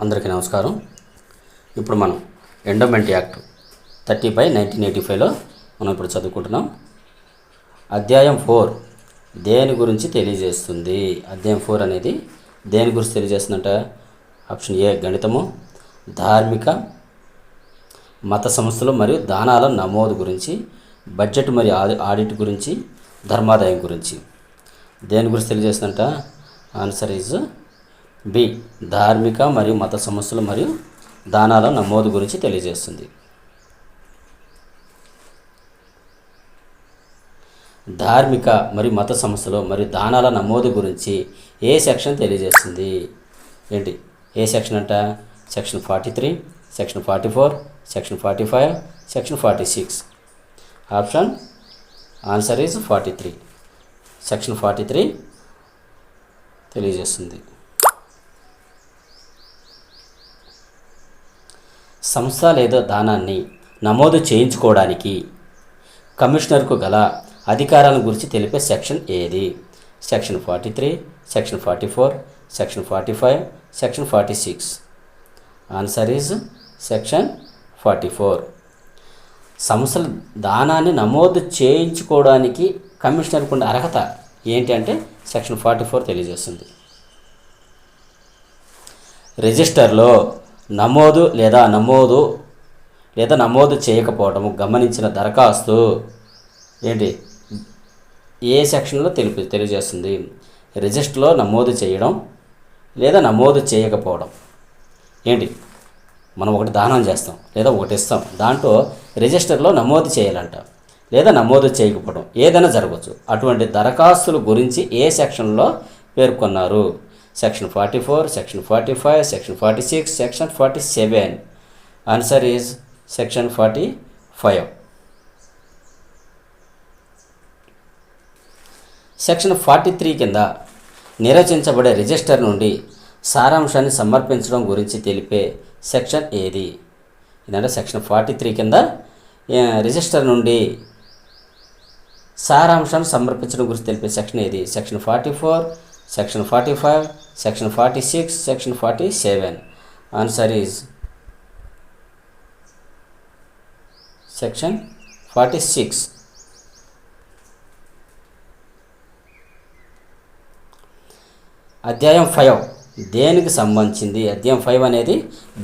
అందరికీ నమస్కారం. ఇప్పుడు మనం ఎండోమెంట్ యాక్ట్ 30/1985లో మనం ఇప్పుడు చదువుకుంటున్నాం. అధ్యాయం 4 దేని గురించి తెలియజేస్తుంది? అధ్యాయం 4 అనేది దేని గురించి తెలియజేస్తుందంట? ఆప్షన్ ఏ గణితము, ధార్మిక మత సంస్థలు మరియు దానాల నమోదు గురించి, బడ్జెట్ మరియు ఆడిట్ గురించి, ధర్మాదాయం గురించి. దేని గురించి తెలియజేస్తుందంట? ఆన్సర్ ఈజ్ బి ధార్మిక మరియు మత సమస్యలు మరియు దానాల నమోదు గురించి తెలియజేస్తుంది. ధార్మిక మరియు మత సమస్యలు మరియు దానాల నమోదు గురించి ఏ సెక్షన్ తెలియజేస్తుంది? ఏంటి ఏ సెక్షన్ అంట? Section 43, section 44, section 45, section 46. Option answer is 43. Section 43 తెలియజేస్తుంది. సంస్థ లేదా దానాన్ని నమోదు చేయించుకోవడానికి కమిషనర్కు గల అధికారాల గురించి తెలిపే సెక్షన్ ఏది? Section 43, section 44, section 45, section 46. Answer is section 44. సంస్థల దానాన్ని నమోదు చేయించుకోవడానికి కమిషనర్కు ఉన్న అర్హత ఏంటి అంటే సెక్షన్ 44 తెలియజేస్తుంది. రిజిస్టర్లో నమోదు చేయకపోవటము గమనించిన దరఖాస్తు ఏంటి ఏ సెక్షన్లో తెలియజేస్తుంది? రిజిస్టర్లో నమోదు చేయడం లేదా నమోదు చేయకపోవడం. ఏంటి మనం ఒకటి దానం చేస్తాం లేదా ఒకటి ఇస్తాం, దాంట్లో రిజిస్టర్లో నమోదు చేయాలంట లేదా నమోదు చేయకపోవడం ఏదైనా జరగవచ్చు. అటువంటి దరఖాస్తుల గురించి ఏ సెక్షన్లో పేర్కొన్నారు? Section 44, section 45, section 46, section 47. Answer is section 45. Section 43 కింద నిర్వచించబడే రిజిస్టర్ నుండి సారాంశాన్ని సమర్పించడం గురించి తెలిపే సెక్షన్ ఏది? ఇదంటే సెక్షన్ 43 కింద రిజిస్టర్ నుండి సారాంశాన్ని సమర్పించడం గురించి తెలిపే సెక్షన్ ఏది? Section 44, section 45, section 46, section 47. Answer is section 46. అధ్యాయం 5 దేనికి సంబంధించింది? అధ్యాయం 5 అనేది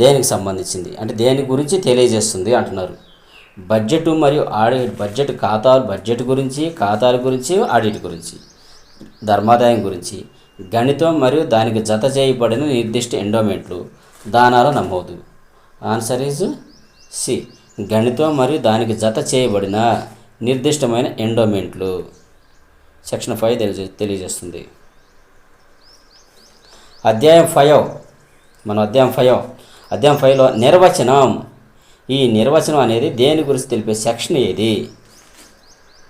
దేనికి సంబంధించింది అంటే దేని గురించి తెలియజేస్తుంది అంటున్నారు. బడ్జెట్ మరియు ఆడిట్, బడ్జెట్ గురించి, ఖాతాల గురించి, ఆడిట్ గురించి, ధర్మాదాయం గురించి, గణితం మరియు దానికి జత చేయబడిన నిర్దిష్ట ఎండోమెంట్లు, దానాల నమోదు. ఆన్సర్ ఈజ్ సి గణితం మరియు దానికి జత చేయబడిన నిర్దిష్టమైన ఎండోమెంట్లు. సెక్షన్ 5 తెలియజేస్తుంది. అధ్యాయం 5 అధ్యాయం 5లో నిర్వచనం. ఈ నిర్వచనం అనేది దేని గురించి తెలిపే సెక్షన్ ఏది?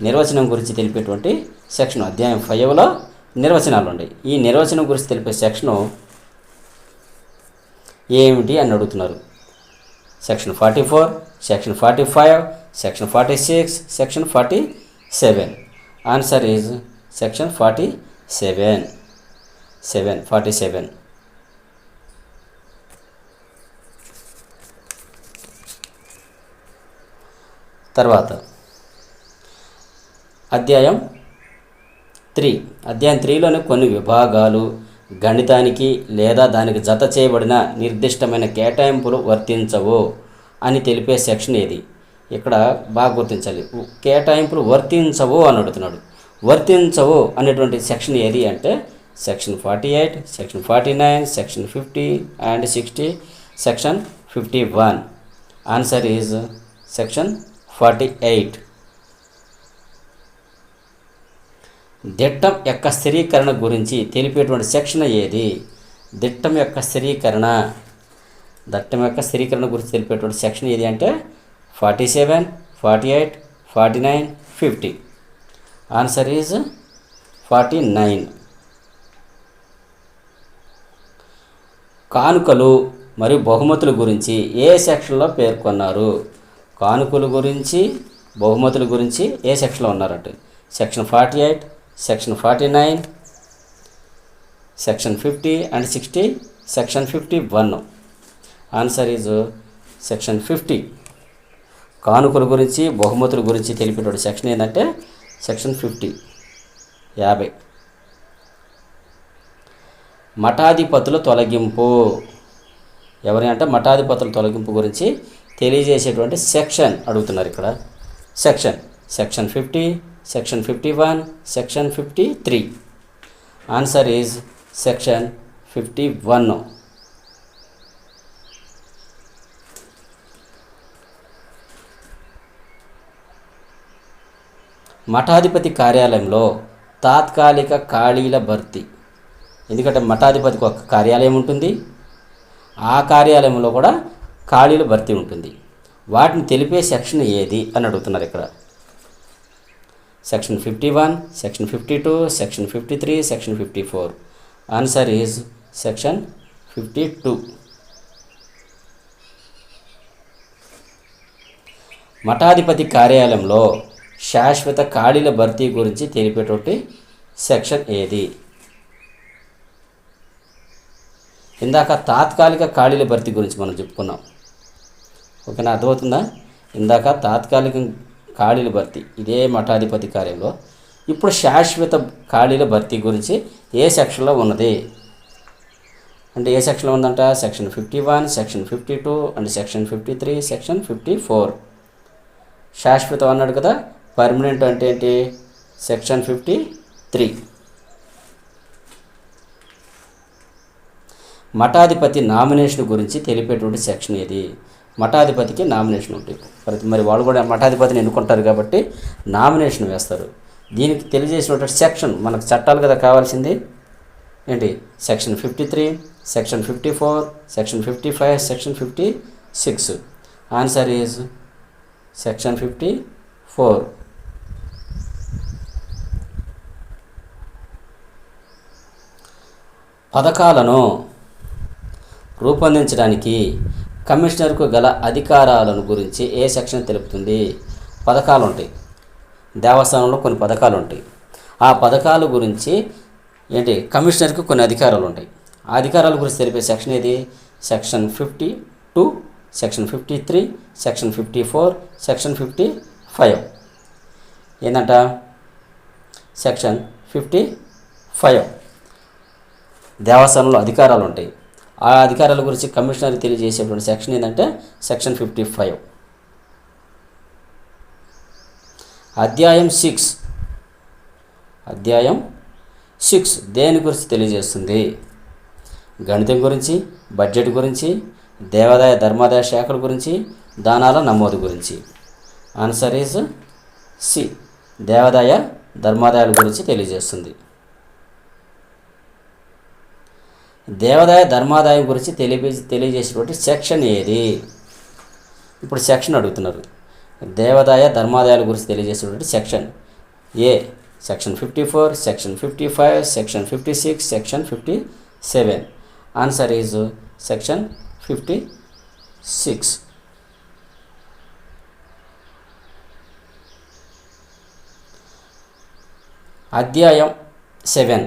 నిర్వచనం గురించి తెలిపేటువంటి సెక్షన్ అధ్యాయం 5లో నిర్వచనాలు ఉన్నాయి. ఈ నిర్వచనం గురించి తెలిపే సెక్షను ఏమిటి అని అడుగుతున్నారు. Section 44, section 45, section 46, section 47. Answer is section 47. తర్వాత అధ్యాయం 3లోని కొన్ని విభాగాలు గణితానికి లేదా దానికి జత చేయబడిన నిర్దిష్టమైన కేటాయింపులు వర్తించవు అని తెలిపే సెక్షన్ ఏది? ఇక్కడ బాగా గుర్తించాలి. కేటాయింపులు వర్తించవు అని అడుగుతున్నాడు. వర్తించవు అనేటువంటి సెక్షన్ ఏది అంటే section 48, section 49, section 50 and 60, section 51. Answer is section 48. దిట్టం యొక్క స్థిరీకరణ గురించి తెలిపేటువంటి సెక్షన్ ఏది? దిట్టం యొక్క స్థిరీకరణ గురించి తెలిపేటువంటి సెక్షన్ ఏది అంటే 47, 48, 49, 50. Answer is 49. కానుకలు మరియు బహుమతుల గురించి ఏ సెక్షన్లో పేర్కొన్నారు? కానుకల గురించి, బహుమతుల గురించి ఏ సెక్షన్లో ఉన్నారంటే section 48, section 49, section 50 and 60, section 51. Answer is section 50. కానుకల గురించి బహుమతుల గురించి తెలిపేటువంటి సెక్షన్ ఏంటంటే సెక్షన్ 50. మఠాధిపతుల తొలగింపు. ఎవరి అంటే మఠాధిపతుల తొలగింపు గురించి తెలియజేసేటువంటి సెక్షన్ అడుగుతున్నారు ఇక్కడ. Section 50, section 51, section 53. Answer is section 51. మఠాధిపతి కార్యాలయంలో తాత్కాలిక ఖాళీల భర్తీ. ఎందుకంటే మఠాధిపతికి ఒక కార్యాలయం ఉంటుంది, ఆ కార్యాలయంలో కూడా ఖాళీల భర్తీ ఉంటుంది. వాటిని తెలిపే సెక్షన్ ఏది అని అడుగుతున్నారు ఇక్కడ. Section 51, section 52, section 53, section 54. Answer is section 52. మఠాధిపతి కార్యాలయంలో శాశ్వత ఖాళీల భర్తీ గురించి తెలిపేటువంటి సెక్షన్ ఏది? ఇందాక తాత్కాలిక ఖాళీల భర్తీ గురించి మనం చెప్పుకున్నాం. ఓకేనా, అర్థమవుతుందా? ఇందాక తాత్కాలిక ఖాళీల భర్తీ ఇదే మఠాధిపతి కార్యంలో. ఇప్పుడు శాశ్వత ఖాళీల భర్తీ గురించి ఏ సెక్షన్లో ఉన్నది అంటే ఏ సెక్షన్లో ఉందంట? Section 51, section 52 and section 53, section 54. శాశ్వతం అన్నాడు కదా, పర్మనెంట్ అంటే ఏంటి? సెక్షన్ 53. మఠాధిపతి నామినేషన్ గురించి తెలిపేటువంటి సెక్షన్ ఏది? మఠాధిపతికి నామినేషన్ ఉంటుంది. మరి వాళ్ళు కూడా మఠాధిపతిని ఎన్నుకుంటారు కాబట్టి నామినేషన్ వేస్తారు. దీనికి తెలియజేసినటువంటి సెక్షన్ మనకు చట్టాలు కదా కావాల్సింది. ఏంటి? Section 53, section 54, section 55, section 56. Answer is section 54. పథకాలను రూపొందించడానికి కమిషనర్కు గల అధికారాలను గురించి ఏ సెక్షన్ తెలుపుతుంది? పథకాలు ఉంటాయి, దేవస్థానంలో కొన్ని పథకాలు ఉంటాయి. ఆ పథకాల గురించి ఏంటి? కమిషనర్కి కొన్ని అధికారాలు ఉంటాయి. ఆ అధికారాల గురించి తెలిపే సెక్షన్ ఏది? Section 52, section 53, section 54, section 55. ఏంటంట? సెక్షన్ 55. దేవస్థానంలో అధికారాలు ఉంటాయి. ఆ అధికారాల గురించి కమిషనర్ తెలియజేసేటువంటి సెక్షన్ ఏంటంటే సెక్షన్ 55. అధ్యాయం 6 దేని గురించి తెలియజేస్తుంది? గణితం గురించి, బడ్జెట్ గురించి, దేవాదాయ ధర్మాదాయ శాఖల గురించి, దానాల నమోదు గురించి. ఆన్సర్ ఈజ్ సి, దేవాదాయ ధర్మాదాయాల గురించి తెలియజేస్తుంది. దేవాదాయ ధర్మాదాయం గురించి తెలియజేసేటువంటి సెక్షన్ ఏది? ఇప్పుడు సెక్షన్ అడుగుతున్నారు. దేవాదాయ ధర్మాదాయాల గురించి తెలియజేసేటువంటి సెక్షన్ ఏ? Section 54, section 55, section 56, section 57. Answer is section 56. అధ్యాయం 7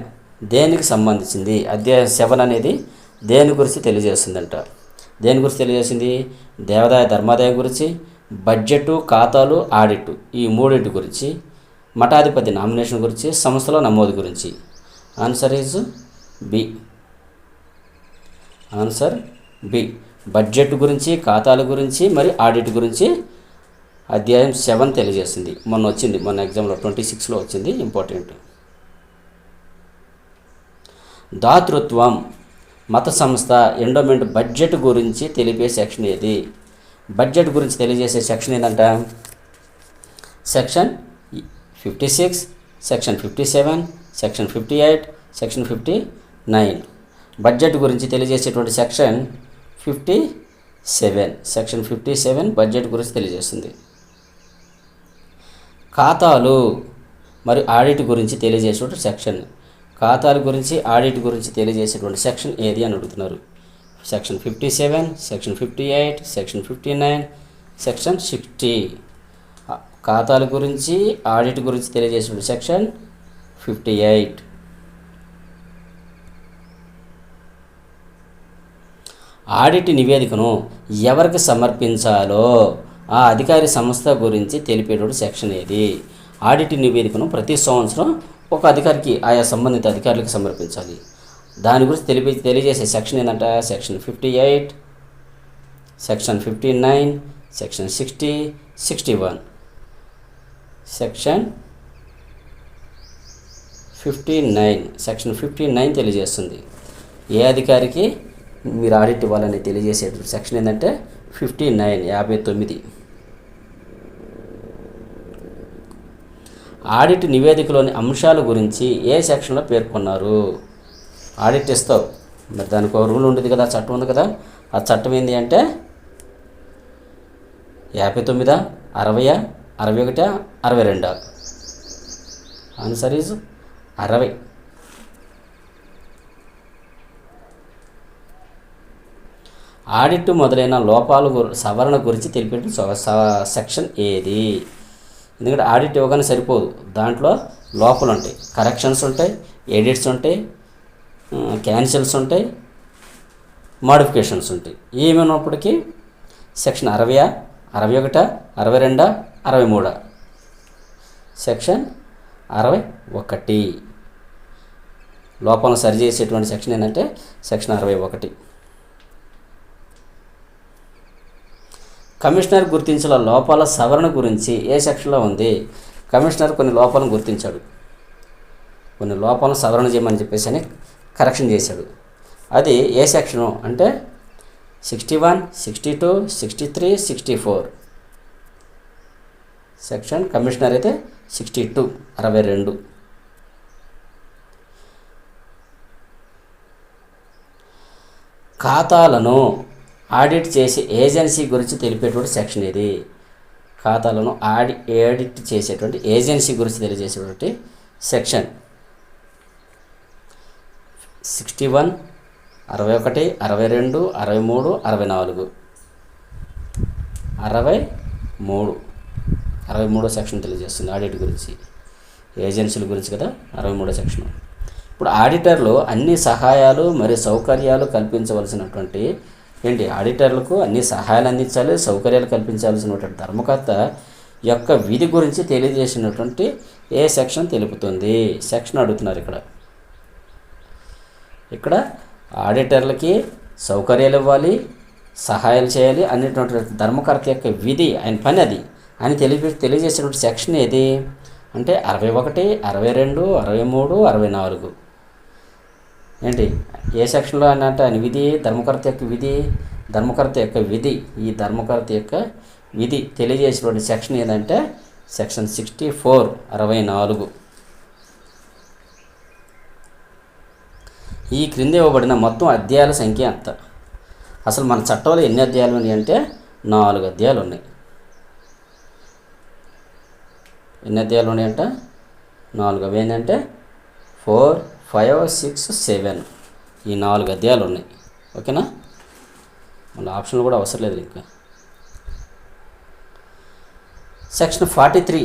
దేనికి సంబంధించింది? అధ్యాయం 7 అనేది దేని గురించి తెలియజేస్తుందంట? దేని గురించి తెలియజేసింది? దేవాదాయ ధర్మాదాయం గురించి, బడ్జెట్, ఖాతాలు, ఆడిట్, ఈ మూడింటి గురించి, మఠాధిపతి నామినేషన్ గురించి, సంస్థల నమోదు గురించి. Answer is B. Answer B. Budget గురించి, ఖాతాల గురించి, మరి ఆడిట్ గురించి అధ్యాయం 7 తెలియజేస్తుంది. మొన్న ఎగ్జామ్లో 26లో వచ్చింది, ఇంపార్టెంట్. దాతృత్వం, మత సంస్థ, ఎండోమెంట్, బడ్జెట్ గురించి తెలిపే సెక్షన్ ఏది? బడ్జెట్ గురించి తెలియజేసే సెక్షన్ ఏంటంట? Section 56, section 57, section 58, section 59. Budget గురించి తెలియజేసేటువంటి సెక్షన్ 57. సెక్షన్ 57 బడ్జెట్ గురించి తెలియజేస్తుంది. ఖాతాలు మరియు ఆడిట్ గురించి తెలియజేసేటువంటి సెక్షన్. ఖాతాల గురించి, ఆడిట్ గురించి తెలియజేసేటువంటి సెక్షన్ ఏది అని అడుగుతున్నారు. Section 57, section 58, section 59, section 60. ఖాతాల గురించి, ఆడిట్ గురించి తెలియజేసేటువంటి సెక్షన్ 58. ఆడిట్ నివేదికను ఎవరికి సమర్పించాలో ఆ అధికారి సంస్థ గురించి తెలిపేటువంటి సెక్షన్ ఏది? ఆడిట్ నివేదికను ప్రతి సంవత్సరం ఒక అధికారికి, ఆయా సంబంధిత అధికారులకు సమర్పించాలి. దాని గురించి తెలియజేసే సెక్షన్ ఏంటంటే section 58, section 59, section 60, 61. Section 59, section 59 తెలియజేస్తుంది ఏ అధికారికి మీరు ఆడిట్ ఇవ్వాలని తెలియజేసే సెక్షన్ ఏంటంటే 59, 59. ఆడిట్ నివేదికలోని అంశాల గురించి ఏ సెక్షన్లో పేర్కొన్నారు? ఆడిట్ ఇస్తావు, మరి దానికి ఒక రూల్ ఉండేది కదా, చట్టం ఉంది కదా. ఆ చట్టం ఏంటి అంటే 59, 60, 61, 62. Answer is 60. ఆడిట్ మొదలైన లోపాలు సవరణ గురించి తెలిపే సెక్షన్ ఏది? ఎందుకంటే ఆడిట్ ఇవ్వగానే సరిపోదు, దాంట్లో లోపాలు ఉంటాయి, కరెక్షన్స్ ఉంటాయి, ఎడిట్స్ ఉంటాయి, క్యాన్సిల్స్ ఉంటాయి, మాడిఫికేషన్స్ ఉంటాయి. ఏమైనప్పటికీ సెక్షన్ 60, 61, 62, 63. సెక్షన్ 61 లోపాలను సరిచేసేటువంటి సెక్షన్ ఏంటంటే సెక్షన్ 61. కమిషనర్ గుర్తించిన లోపాల సవరణ గురించి ఏ సెక్షన్లో ఉంది? కమిషనర్ కొన్ని లోపాలను గుర్తించాడు, కొన్ని లోపాలను సవరణ చేయమని చెప్పేసి అని కరెక్షన్ చేశాడు. అది ఏ సెక్షను అంటే 61, 62, 63, 64. సెక్షన్ కమిషనర్ అయితే 62, 62. ఖాతాలను ఆడిట్ చేసే ఏజెన్సీ గురించి తెలిపేటువంటి సెక్షన్ ఇది. ఖాతాలను ఆడిట్ చేసేటువంటి ఏజెన్సీ గురించి తెలియజేసేటువంటి సెక్షన్ 61, 61, 62, 63, 64. 63 సెక్షన్ తెలియజేస్తుంది ఆడిట్ గురించి, ఏజెన్సీల గురించి కదా 63 సెక్షన్. ఇప్పుడు ఆడిటర్లు అన్ని సహాయాలు మరియు సౌకర్యాలు కల్పించవలసినటువంటి ఆడిటర్లకు అన్ని సహాయాలు అందించాలి, సౌకర్యాలు కల్పించాల్సినటువంటి ధర్మకర్త యొక్క విధి గురించి తెలియజేసినటువంటి ఏ సెక్షన్ తెలుపుతుంది? సెక్షన్ అడుగుతున్నారు ఇక్కడ ఆడిటర్లకి సౌకర్యాలు ఇవ్వాలి, సహాయాలు చేయాలి అనేటువంటి ధర్మకర్త యొక్క విధి, ఆయన పని అది అని తెలియజేసినటువంటి సెక్షన్ ఏది అంటే 61, 62, 63, 64. ఏ సెక్షన్లో అంటే ఆయన విధి, ధర్మకర్త యొక్క విధి, ఈ ధర్మకర్త యొక్క విధి తెలియజేసినటువంటి సెక్షన్ ఏదంటే సెక్షన్ 64, 64. ఈ క్రింద ఇవ్వబడిన మొత్తం అధ్యాయాల సంఖ్య ఎంత? అసలు మన చట్టంలో ఎన్ని అధ్యాయాలు ఉన్నాయి అంటే 4 అధ్యాయాలు ఉన్నాయి. ఎన్ని అధ్యాయాలు ఉన్నాయంట? 4. అవి ఏంటంటే 4, 5, 6, 7 ఈ 4 అధ్యాయాలు ఉన్నాయి. ఓకేనా, మళ్ళీ ఆప్షన్లు కూడా అవసరం లేదు. ఇంకా సెక్షన్ 43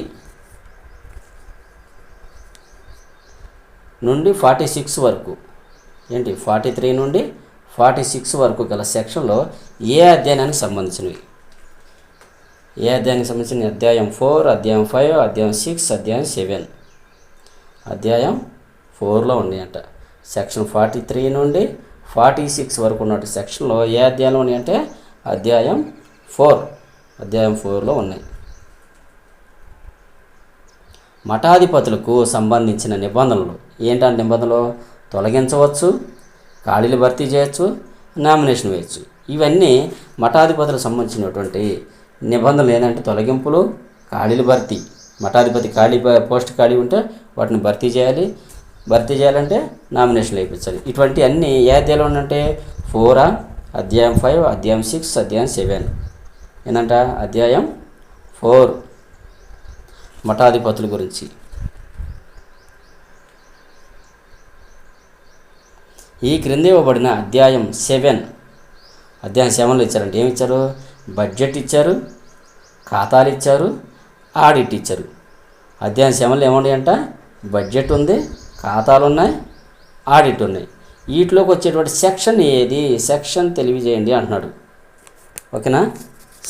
నుండి 46 వరకు 43 నుండి 46 వరకు గల సెక్షన్లో ఏ అధ్యాయానికి సంబంధించినవి? ఏ అధ్యాయానికి సంబంధించిన? అధ్యాయం 4, అధ్యాయం 5, అధ్యాయం 6, అధ్యాయం 7. అధ్యాయం 4లో ఉన్నాయంట. సెక్షన్ 43 నుండి 46 వరకు ఉన్న సెక్షన్లో ఏ అధ్యాయంలో ఉన్నాయంటే అధ్యాయం 4లో ఉన్నాయి. మఠాధిపతులకు సంబంధించిన నిబంధనలు ఏంటంటే నిబంధనలు తొలగించవచ్చు, ఖాళీలు భర్తీ చేయొచ్చు, నామినేషన్ వేయచ్చు. ఇవన్నీ మఠాధిపతులకు సంబంధించినటువంటి నిబంధనలు ఏంటంటే తొలగింపులు, ఖాళీలు భర్తీ. మఠాధిపతి పోస్ట్ ఖాళీ ఉంటే వాటిని భర్తీ చేయాలంటే నామినేషన్ వేయించాలి. ఇటువంటి అన్నీ ఏ అధ్యాయంలో ఉందంటే 4, అధ్యాయం 5, అధ్యాయం 6, అధ్యాయం 7 ఏంటంట అధ్యాయం 4 మఠాధిపతుల గురించి. ఈ క్రింద ఇవ్వబడిన అధ్యాయం 7లో ఇచ్చారంటే ఏమి ఇచ్చారు? బడ్జెట్ ఇచ్చారు, ఖాతాలు ఇచ్చారు, ఆడిట్ ఇచ్చారు. అధ్యాయం 7లో ఏమున్నాయంట? బడ్జెట్ ఉంది, ఖాతాలు ఉన్నాయి, ఆడిట్ ఉన్నాయి. వీటిలోకి వచ్చేటువంటి సెక్షన్ ఏది, సెక్షన్ తెలియజేయండి అంటున్నాడు. ఓకేనా.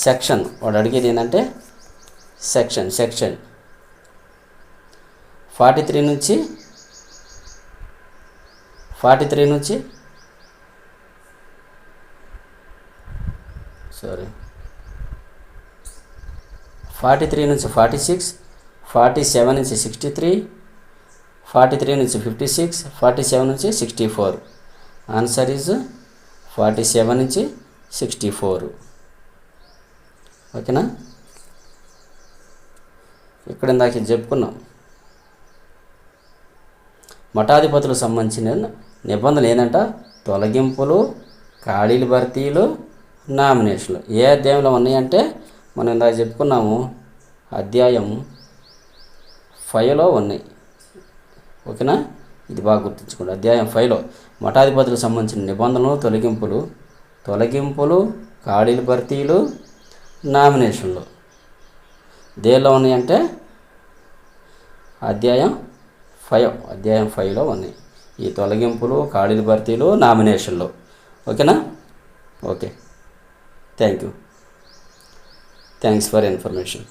సెక్షన్ వాడు అడిగేది ఏంటంటే సెక్షన్ 43 నుంచి 43 నుంచి 46, 47 నుంచి 63, 43 నుంచి 56, 47 నుంచి 64. ఆన్సర్ ఈజ్ 47 నుంచి 64. ఓకేనా. ఇక్కడ ఇందాక చెప్పుకున్నాం మఠాధిపతులకు సంబంధించిన నిబంధనలు ఏంటంట, తొలగింపులు, ఖాళీల భర్తీలు, నామినేషన్లు. ఏ అధ్యాయంలో ఉన్నాయంటే మనం ఇందాక చెప్పుకున్నాము, అధ్యాయం 5లో ఉన్నాయి. ఓకేనా. ఇది బాగా గుర్తుంచుకోండి. అధ్యాయం 5లో మఠాధిపతులకు సంబంధించిన నిబంధనలు, తొలగింపులు, ఖాళీల భర్తీలు, నామినేషన్లు దేనిలో ఉన్నాయంటే అధ్యాయం 5లో ఉన్నాయి. ఈ తొలగింపులు, ఖాళీల భర్తీలు, నామినేషన్లు. ఓకేనా. Okay, thanks for information.